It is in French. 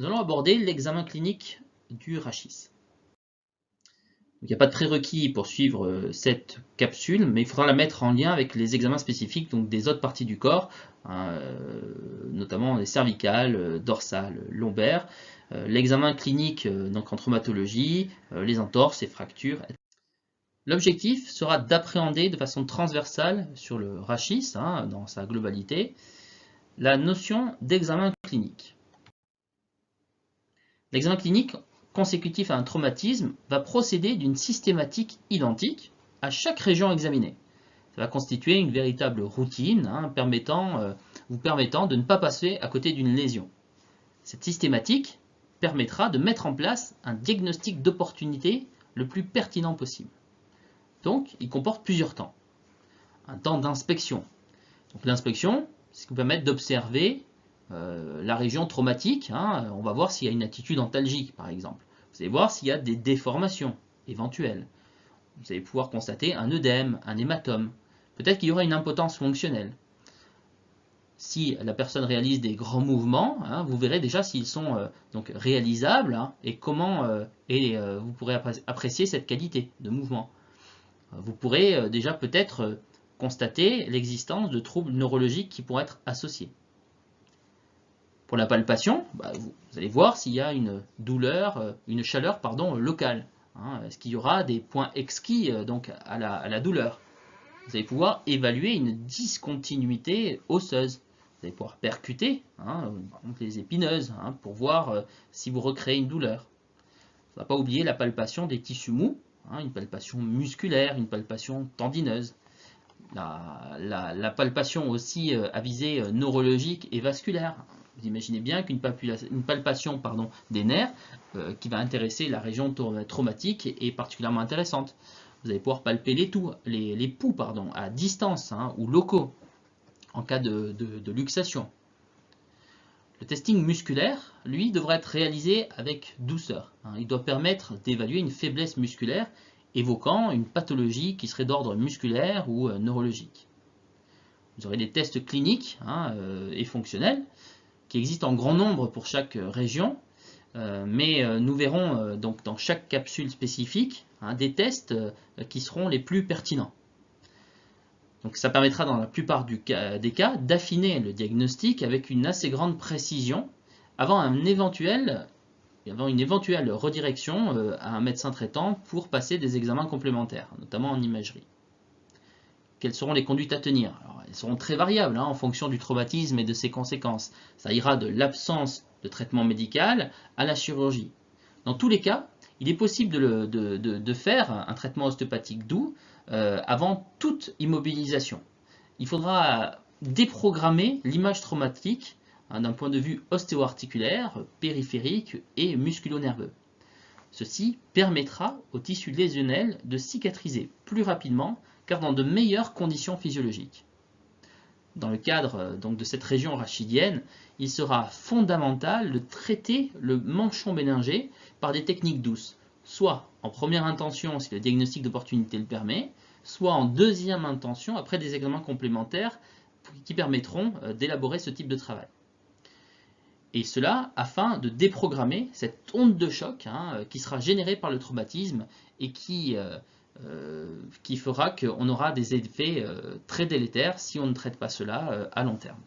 Nous allons aborder l'examen clinique du rachis. Il n'y a pas de prérequis pour suivre cette capsule, mais il faudra la mettre en lien avec les examens spécifiques donc des autres parties du corps, hein, notamment les cervicales, dorsales, lombaires, l'examen clinique donc en traumatologie, les entorses et fractures. L'objectif sera d'appréhender de façon transversale sur le rachis, hein, dans sa globalité, la notion d'examen clinique. L'examen clinique consécutif à un traumatisme va procéder d'une systématique identique à chaque région examinée. Ça va constituer une véritable routine, hein, vous permettant de ne pas passer à côté d'une lésion. Cette systématique permettra de mettre en place un diagnostic d'opportunité le plus pertinent possible. Donc, il comporte plusieurs temps. Un temps d'inspection. Donc l'inspection, c'est ce qui vous permet d'observer la région traumatique, hein, on va voir s'il y a une attitude antalgique par exemple. Vous allez voir s'il y a des déformations éventuelles. Vous allez pouvoir constater un œdème, un hématome. Peut-être qu'il y aura une impotence fonctionnelle. Si la personne réalise des grands mouvements, hein, vous verrez déjà s'ils sont donc réalisables, hein, et comment vous pourrez apprécier cette qualité de mouvement. Vous pourrez déjà peut-être constater l'existence de troubles neurologiques qui pourraient être associés. Pour la palpation, vous allez voir s'il y a une douleur, une chaleur locale. Hein. Est-ce qu'il y aura des points exquis donc à la douleur? Vous allez pouvoir évaluer une discontinuité osseuse. Vous allez pouvoir percuter, hein, les épineuses, hein, pour voir si vous recréez une douleur. Il ne faut pas oublier la palpation des tissus mous, hein, une palpation musculaire, une palpation tendineuse. La palpation aussi à visée neurologique et vasculaire. Vous imaginez bien qu'une palpation des nerfs qui va intéresser la région traumatique est particulièrement intéressante. Vous allez pouvoir palper les pouls à distance, hein, ou locaux en cas de luxation. Le testing musculaire, lui, devra être réalisé avec douceur. Hein. Il doit permettre d'évaluer une faiblesse musculaire évoquant une pathologie qui serait d'ordre musculaire ou neurologique. Vous aurez des tests cliniques, hein, et fonctionnels qui existent en grand nombre pour chaque région, mais nous verrons donc dans chaque capsule spécifique, hein, des tests qui seront les plus pertinents. Donc ça permettra dans la plupart des cas d'affiner le diagnostic avec une assez grande précision avant une éventuelle redirection à un médecin traitant pour passer des examens complémentaires, notamment en imagerie. Quelles seront les conduites à tenir? Alors, elles seront très variables, hein, en fonction du traumatisme et de ses conséquences. Ça ira de l'absence de traitement médical à la chirurgie. Dans tous les cas, il est possible de faire un traitement ostéopathique doux avant toute immobilisation. Il faudra déprogrammer l'image traumatique, hein, d'un point de vue ostéo-articulaire, périphérique et musculo-nerveux. Ceci permettra au tissu lésionnel de cicatriser plus rapidement car dans de meilleures conditions physiologiques. Dans le cadre donc de cette région rachidienne, il sera fondamental de traiter le manchon méningé par des techniques douces, soit en première intention si le diagnostic d'opportunité le permet, soit en deuxième intention après des examens complémentaires qui permettront d'élaborer ce type de travail. Et cela afin de déprogrammer cette onde de choc, hein, qui sera générée par le traumatisme et qui fera qu'on aura des effets très délétères si on ne traite pas cela à long terme.